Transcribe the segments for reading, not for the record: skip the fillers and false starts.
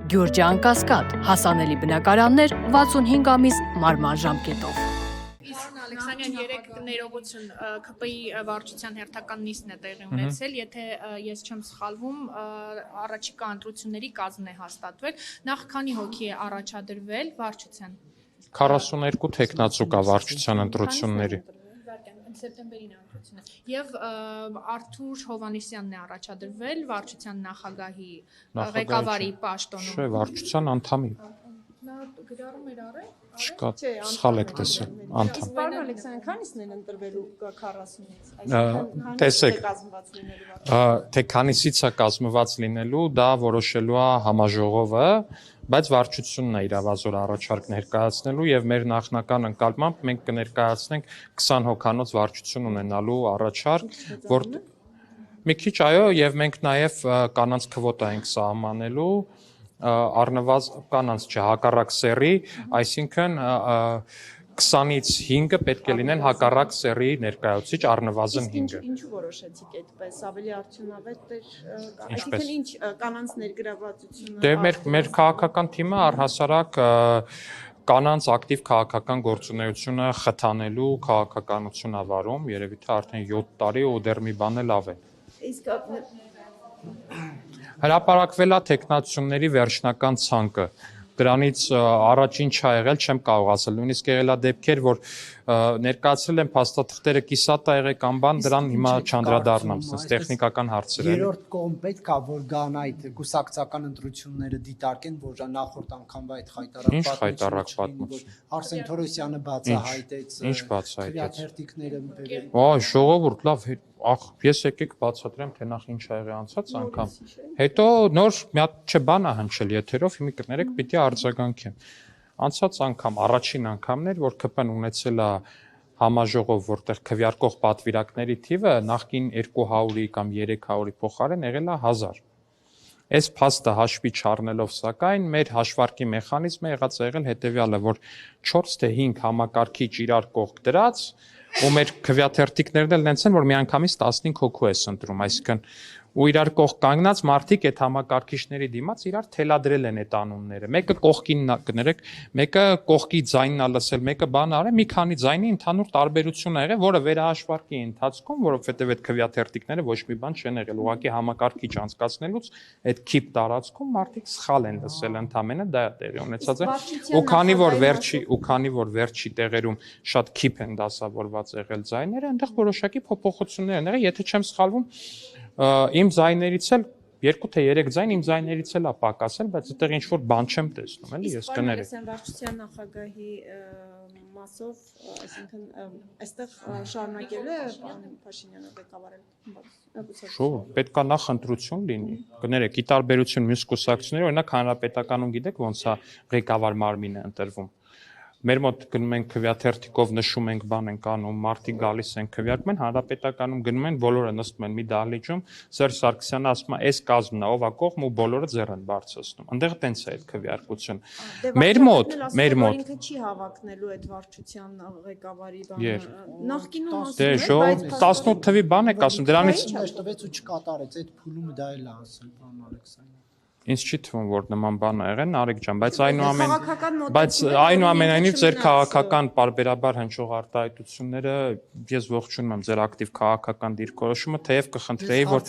Գյուրջան Կասկադ, հասանելի բնակարաններ 65 ամիս մարման ժամկետով։ Ալեքսանդրյան 3 ներողություն ԿՊ-ի վարչության հերթական նիստն է տեղի ունեցել, եթե ես չեմ սխալվում, առաջիկա ընտրությունների կազմն է հաստատվել, նախ քանի հոգի է առաջադրվել վարչության։ 42 տեխնացու կա վարչության ընտրությունների։ Սեպտեմբերին ընտրությունը։ Եվ Արթուր Հովհաննիսյանն է առաջադրվել վարչության նախագահի ղեկավարի պաշտոնում։ Չէ, վարչության անդամի։ Նա գրառում էր առել։ Չկա, սխալ եք տեսել, անդամ։ Պարոն Ալեքսանդրյան, քանիսն են ընտրվելու 40-ից, Տեսեք, կազմված լինելու։ թե քանիսից է կազմված լինելու, դա որոշելու է համաժողովը, բայց վարչությունն է իրավազոր առաջարկ ներկայացնելու եւ մեր նախնական ընկալմամբ մենք կներկայացնենք 20 հոգանոց վարչություն ունենալու առաջարկ, որ մի քիչ այո, եւ մենք նաեւ կանանց քվոտա ենք սահմանելու առնվազն կանանց հակառակ սեռի, այսինքն 20-ից 5-ը պետք է լինեն հակառակ սեռի ներկայացուցիչ, առնվազն 5-ը։ Ինչու որոշեցիք այդպես, ավելի արդյունավետ էր, այսինքն ինչ կանանց ներգրավվածությունը։ Դե մեր քաղաքական թիմը առհասարակ կանանց ակտիվ քաղաքական գործունեությունը խթանելու քաղաքականություն ա վարում, երևի թե արդեն 7 տարի ու դեռ մի բան էլ ավել։ Իսկ Հրապարակվել է տեխնացությունների վերջնական ցանկը։ Դրանից առաջին չի եղել, չեմ կարող ասել, նույնիսկ եղել է դեպքեր, որ ներկայացրել են փաստաթղթերը կիսատ ա եղել կամ բան, դրան հիմա չանդրադառնամ, sense տեխնիկական հարցեր են։ Երրորդ կողմ պետք է որ գան այդ կուսակցական ընտրությունները դիտարկեն, որ նախորդ անգամվա այդ Ինչ խայտառակ պատմություն։ Արսեն Թորոսյանը բացահայտեց։ Ինչ բացահայտեց։ Քրեաթերթիկները բերել։ Այ ժողովուրդ, լավ, ես եկեք բացատրեմ, թե նախ ինչ ա եղել անցած անգամ։ Հետո նոր մի հատ չէ բան ա հնչել եթերով, հիմա կներեք պիտի արձագանքեմ։ Անցած անգամ առաջին անգամն էր, որ ԿՊ-ն ունեցել է համաժողով, որտեղ քվեարկող պատվիրակների թիվը նախկին 200-ի կամ 300-ի փոխարեն եղել է 1000։ Այս փաստը հաշվի չառնելով, սակայն մեր հաշվարկի մեխանիզմը եղած եղել հետևյալը, որ 4 թե 5 համակարգիչ իրար կողք դրած ու մեր քվեաթերթիկներն էլ նենց են, որ միանգամից 15 հոգու ես ընտրում, այսինքն ու իրար կողք կանգնած մարդիկ այդ համակարգիչների դիմաց իրար թելադրել են այդ անունները։ Մեկը կողքին կներեք, մեկը կողքի ձայնն ա լսել, մեկը բան արել, մի քանի ձայնի ընդհանուր տարբերություն ա եղել, որը վերահաշվարկի ընթացքում, որովհետև այդ քվեաթերթիկները ոչ մի բան չեն եղել, ուղղակի համակարգիչ անցկացնելուց այդ քիպ տարածքում մարդիկ սխալ են լսել, ընդամենը դա է տեղի ունեցած է։ Ու քանի որ վերջի տեղերում շատ քիպ են դասավորված եղել ձայները, այնտեղ որոշակի փոփոխություններ են եղել, եթե չեմ սխալվում, իմ ձայներից էլ 2 թե 3 ձայն իմ ձայներից էլ է պակասել, բայց այդտեղ ինչ որ բան չեմ տեսնում, էլի ես կներեք։ Իսկ վարչության նախագահի մասով, այսինքն այստեղ շարունակել է պարոն Փաշինյանը ղեկավարել։ Շո, պետք է նախ ընտրություն լինի։ Կներեք, ի տարբերություն մյուս կուսակցությունների, օրինակ հանրապետականում գիտեք ոնց է ղեկավար մարմինը ընտրվում։ Մեր մոտ գնում են քվեաթերթիկով նշում ենք բան ենք անում, մարդիկ գալիս են քվեարկում են, հանրապետականում գնում են, բոլորը նստում են մի դահլիճում, Սերժ Սարգսյանը ասում է, այս կազմն է, ով է կողմ ու բոլորը ձեռ են բարձրացնում։ Այնտեղ տենց է այդ քվեարկությունը։ Մեր մոտ ինքը չի հավակնելու այդ վարչության ղեկավարի բանը։ Նախկինում Դե ժողով 18 թվի բան եք ասում, դրանից տվեց ու չկատարեց, այդ փուլում դա էլ է ասել պարոն Ալեքսանդրյան։ Ինձ չի թվում, որ նման բան ա եղել, Նարեկ ջան, բայց այնուամենայնիվ ձեր քաղաքական պարբերաբար հնչող արտահայտությունները ես ողջունում եմ ձեր ակտիվ քաղաքական դիրքորոշումը, թեև կխնդրեի, որ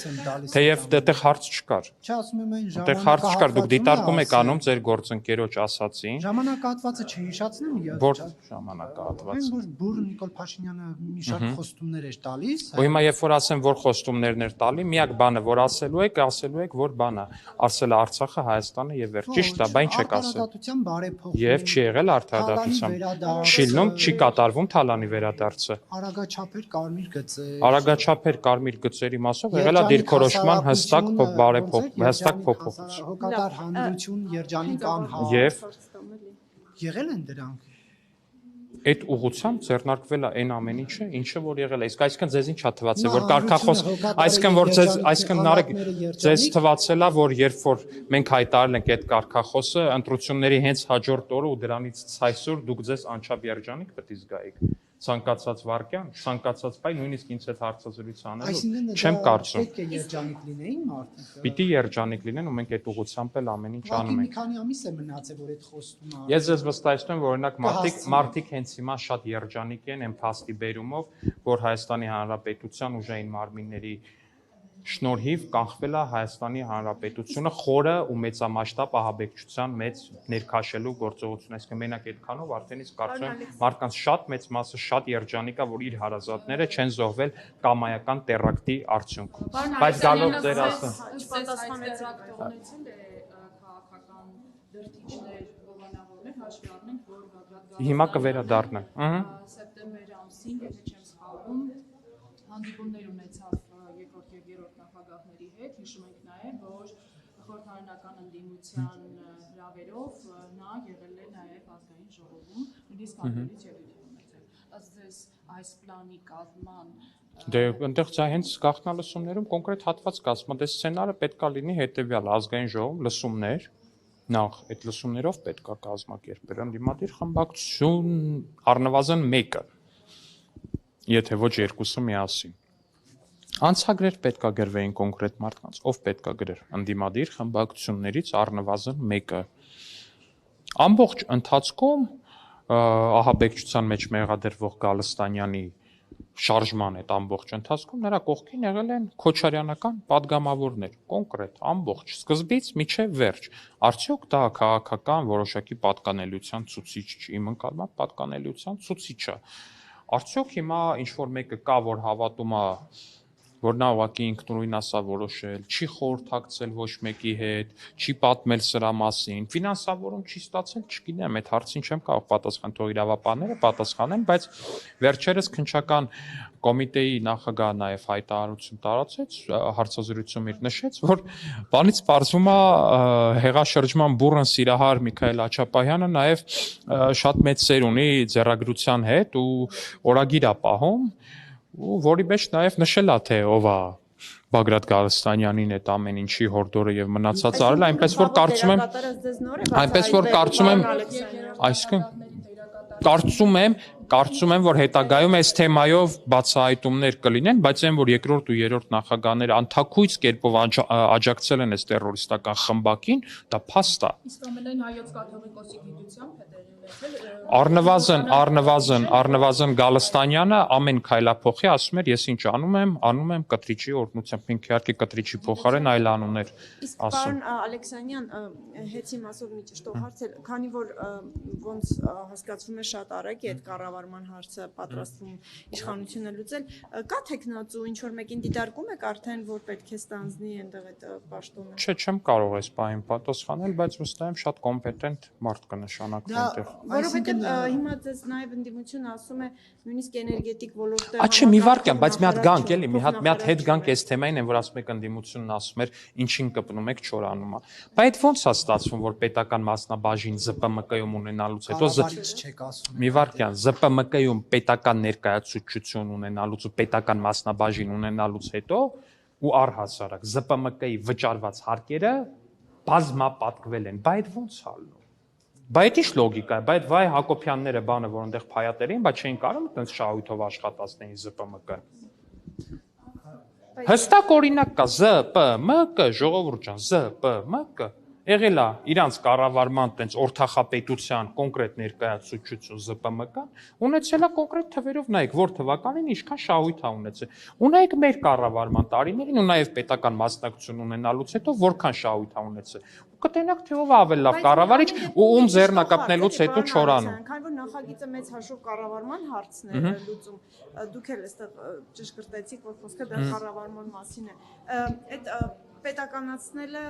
թեև դեռ հարց չկար։ Չասում եմ այն Դեռ հարց չկար, դուք դիտարկում եք անում ձեր գործընկերոջ ասացին։ Ժամանակահատվածը չհիշացնեմ, Որ ժամանակահատված։ որ բուր Նիկոլ Փաշինյանը մի շարք խոստումներ էր տալիս։ Ու հիմա երբ որ ասեմ, որ խոստումներն էր տալի, միակ բանը, որ ասելու եք, որ բան է, ասել Արցախը, Հայաստանը եւ վերջ։ Ճիշտ է, բա ինչ եք ասել։ Արդարադատության բարեփոխում։ Եվ չի եղել արդարադատության։ Չի լինում, չի կատարվում Թալանի վերադարձը։ Արագաչափեր կարմիր գծեր։ Արագաչափեր կարմիր գծերի մասով եղել է դիրքորոշման հստակ փոփոխություն։ Հոգատար հանրություն, երջանիկ անհավատ։ Եւ եղել են դրանք։ Այդ ուղղությամբ ձեռնարկվել է այն ամեն ինչը, ինչը որ եղել է։ Իսկ այսինքն ձեզ ինչ է թվացել, որ կարգախոս, այսինքն Նարեկ ձեզ թվացել է, որ երբ որ մենք հայտարարել ենք այդ կարգախոսը, ընտրությունների հենց հաջորդ օրը ու դրանից այսօր դուք ձեզ անչափ երջանիկ պետք է զգայիք։ ցանկացած վարքյան, ցանկացած բայ նույնիսկ ինձ հետ հարցազրույց անելու Այսինքն չեմ կարծում։ Պետք է երջանիկ լինեին մարդիկ։ Պիտի երջանիկ լինեն ու մենք այդ ուղղությամբ էլ ամեն ինչ անում Մի ենք։ քանի ամիս է մնացել, որ այդ խոստումը Ես ձեզ վստահեցնում եմ, որ օրինակ մարդիկ հենց հիմա շատ երջանիկ են այն փաստի բերումով, որ Հայաստանի Հանրապետության ուժային մարմինների շնորհիվ կանխվել է Հայաստանի Հանրապետությունը խորը ու մեծամասշտաբ ահաբեկչության մեծ ներքաշելու գործողություն, այսինքն մենակ այդքանով արդեն իսկ կարծում եմ մարդկանց շատ մեծ մասը շատ երջանիկ է, որ իր հարազատները չեն զոհվել կամայական տերակտի արդյունքում։ Բայց գալով ձեր ասում քաղաքական դրդիչներ, հովանավորներ հաշվի առնենք, որ Բագրատ հիմա կվերադառնեմ։ Սեպտեմբեր ամսին, եթե չեմ սխալվում, հանդիպումներ ունեցավ երկրորդ եւ երրորդ նախագահների հետ, հիշում ենք նաեւ, որ խորհրդարանական ընդդիմության հրավերով նա եղել է նաեւ ազգային ժողովում, նույնիսկ հանդիպից ելույթ ունեցել։ Ըստ այս պլանի կազմման Դե այնտեղ ցա հենց գաղտնալսումներում կոնկրետ հատված կազմա, դե սցենարը պետքա լինի հետեւյալ ազգային ժողովում լսումներ, նախ այդ լսումներով պետքա կազմակերպել ընդդիմադիր խմբակցություն առնվազն մեկը, եթե ոչ երկուսը միասին։ Անցագրեր պետքա գրվեին կոնկրետ մարդկանց, ով պետքա գրեր ընդդիմադիր խմբակցություններից առնվազն մեկը։ Ամբողջ ընթացքում ահաբեկչության մեջ մեղադրվող Գալստանյանի շարժման այդ ամբողջ ընթացքում նրա կողքին եղել են քոչարյանական падգամավորներ, կոնկրետ, ամբողջ, սկզբից մինչև վերջ։ Արդյոք դա քաղաքական որոշակի պատկանելիության ցուցիչ չի, իմ ընկալմամբ պատկանելիության ցուցիչ է։ Արդյոք հիմա ինչ որ մեկը կա, որ հավատում է, որ նա ուղղակի ինքնուրույն ասա որոշել, չի խորհրդակցել ոչ մեկի հետ, չի պատմել սրա մասին, ֆինանսավորում չի ստացել, չգիտեմ, այդ հարցին չեմ կարող պատասխան, թող իրավապահները պատասխանեն, բայց վերջերս քննչական կոմիտեի նախագահը նաև հայտարարություն տարածեց, հարցազրույցում իր նշեց, որ բանից պարզվում է հեղաշրջման բուռն սիրահար Միքայել Աչապահյանը նաև շատ մեծ սեր ունի ձեռագրության հետ ու օրագիր է պահում, ու որի մեջ նաև նշել է թե ով է Բագրատ Գալստանյանին այդ ամեն ինչի հորդորը եւ մնացած արել, այնպես որ կարծում եմ, այսինքն կարծում եմ, որ հետագայում այս թեմայով բացահայտումներ կլինեն, բայց այն որ երկրորդ ու երրորդ նախագահները անթաքույց կերպով աջակցել են այս տերորիստական խմբակին, դա փաստ է։ Իսկ ամենայն հայոց կաթողիկոսի գիտությամբ հետերի Առնվազն Գալստանյանը ամեն քայլափոխի ասում էր, ես ինչ անում եմ կտրիչի օրհնությամբ, ինքը իհարկե կտրիչի փոխարեն այլ անուններ Իսկ պարոն Ալեքսանյան, հեծի մասով մի ճշտով հարց է, քանի որ ոնց հասկացվում է շատ արագ է այդ կառավարման հարցը պատրաստվում իշխանությունը լուծել, կա տեխնացու ինչ որ մեկին դիտարկում եք արդեն որ պետք է ստանձնի այնտեղ այդ պաշտոնը։ Չէ, չեմ կարող այս բանին պատասխանել, բայց վստահ եմ շատ կոմպետենտ մարդ կնշանակվի այնտեղ։ Որովհետև հիմա ձեզ նաև ընդդիմությունը ասում է նույնիսկ էներգետիկ ոլորտը Չէ, մի վարքյան, բայց մի հատ գանք էլի, մի հատ հետ գանք այս թեմային են, որ ասում եք ընդդիմությունն ասում էր, ինչին կպնում եք չորանումա։ Բայց այդ ո՞նց է ստացվում, որ պետական մասնաբաժին ԶՊՄԿ-ում ունենալուց հետո մի վարքյան ԶՊՄԿ-ում պետական ներկայացուցչություն ունենալուց ու պետական մասնաբաժին ունենալուց հետո ու առհասարակ ԶՊՄԿ-ի վճարված հարկերը բազմապատկվել են։ Բայց այդ ո՞նց է ալնում։ Բայց ինչ լոգիկա է, բայց վայ Հակոբյանները բանը, որ այնտեղ փայատեր էին, բայց չէին կարող այդպես շահույթով աշխատացնեին ԶՊՄԿ։ Հստակ օրինակ կա ԶՊՄԿ, ժողովուրդ ջան, ԶՊՄԿ եղել է իրանց կառավարման տենց օրթախապետության կոնկրետ ներկայացուցչություն ԶՊՄԿ-ն, ունեցել է կոնկրետ թվերով նայեք, որ թվականին ինչքան շահույթ է ունեցել։ Ունայեք մեր կառավարման տարիներին ու նաև պետական մասնակցություն ունենալուց հետո որքան շահույթ է ունեցել։ Ու կտենաք թե ով է ավելի լավ կառավարիչ ու ում ձեռնակապնելուց հետո չորանում։ Քանի որ նախագիծը մեծ հաշվով կառավարման հարցն է լուծում, դուք էլ այստեղ ճշգրտեցիք, որ խոսքը դա կառավարման մասին է։ Այդ պետականացնելը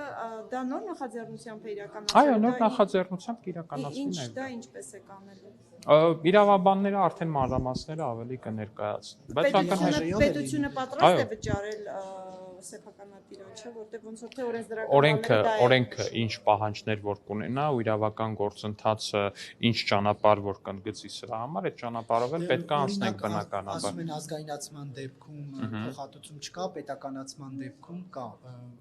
դա նոր նախաձեռնությամբ է իրականացվել։ Այո, նոր նախաձեռնությամբ կիրականացվի Ինչ նաև։ դա ինչպես է կանելու։ Իրավաբանները արդեն մանրամասները ավելի կներկայացնեն։ Բայց պետությունը պատրաստ է վճարել սեփականատիրան, չէ, որտեղ ոնց որ թե օրենսդրական օրենքը ինչ պահանջներ որ կունենա ու իրավական գործընթացը ինչ ճանապարհ որ կընդգծի սրա համար, այդ ճանապարհով էլ պետք է անցնենք բնականաբար։ Ասում են ազգայնացման դեպքում փոխհատուցում չկա, պետականացման դեպքում կա։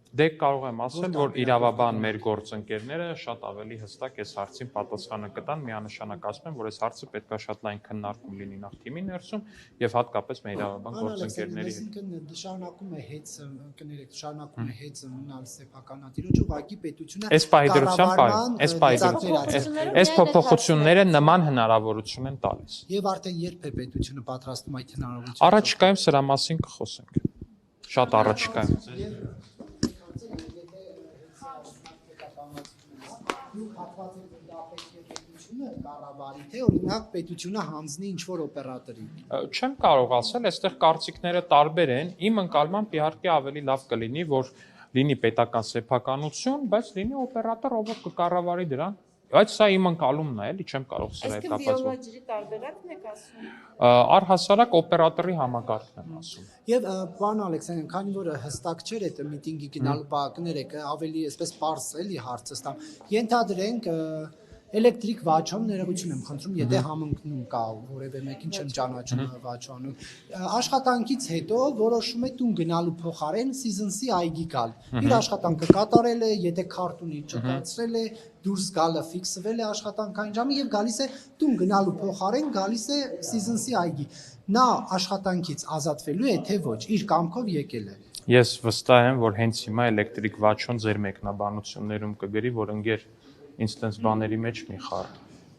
Դե կարող եմ ասել, որ իրավաբան մեր գործընկերները շատ ավելի հստակ այս հարցին պատասխանը կտան, միանշանակ ասում են, որ այս հարցը պետք է շատ լայն քննարկում լինի նախ թիմի ներսում եւ հատկապես մեր իրավաբան գործընկերների հետ։ Շարունակում է հեծը, կներեք, շարունակում է հեծը մնալ սեփականատիրոջ, ուղղակի պետությունը Այս փոփոխությունները նման հնարավորություն են տալիս։ Եվ արդեն երբ է պետությունը պատրաստում այդ հնարավորությունը։ Առաջիկայում սրա մասին կխոսենք։ Շատ առաջիկայում։ Կառավարի թե օրինակ պետությունը հանձնի ինչ-որ օպերատորի։ Չեմ կարող ասել, այստեղ կարծիքները տարբեր են։ Իմ ընկալմամբ իհարկե ավելի լավ կլինի, որ լինի պետական սեփականություն, բայց լինի օպերատոր, ով կկառավարի դրան։ Բայց սա իմ ընկալումն է, էլի չեմ կարող սրա հետ կապված։ Բիոլոգիայի տարբերակն եք ասում։ Առհասարակ օպերատորի համակարգն եմ ասում։ Եվ պարոն Ալեքսանյան, քանի որ հստակ չէր այդ միտինգի գնալու բակներեք, ավելի այսպես պարզ էլի հարցը ստամ։ Ենթադրենք էլեկտրիկ վաճառում ներողություն եմ խնդրում, եթե համընկնում կա որևէ մեկին չեմ ճանաչում վաճառում։ Աշխատանքից հետո որոշում է տուն գնալու փոխարեն season-ի այգի գալ։ Իր աշխատանքը կատարել է, եթե քարտունի ճտացրել է, դուրս գալը ֆիքսվել է աշխատանքային ժամը եւ գալիս է տուն գնալու փոխարեն գալիս է season-ի այգի։ Նա աշխատանքից ազատվելու է թե ոչ, իր կամքով եկել է։ Ես վստահ եմ, որ հենց հիմա էլեկտրիկ վաճառում ձեր մեկնաբանություններում կգրի, որ ընկեր ինձ տենց բաների մեջ մի խառ։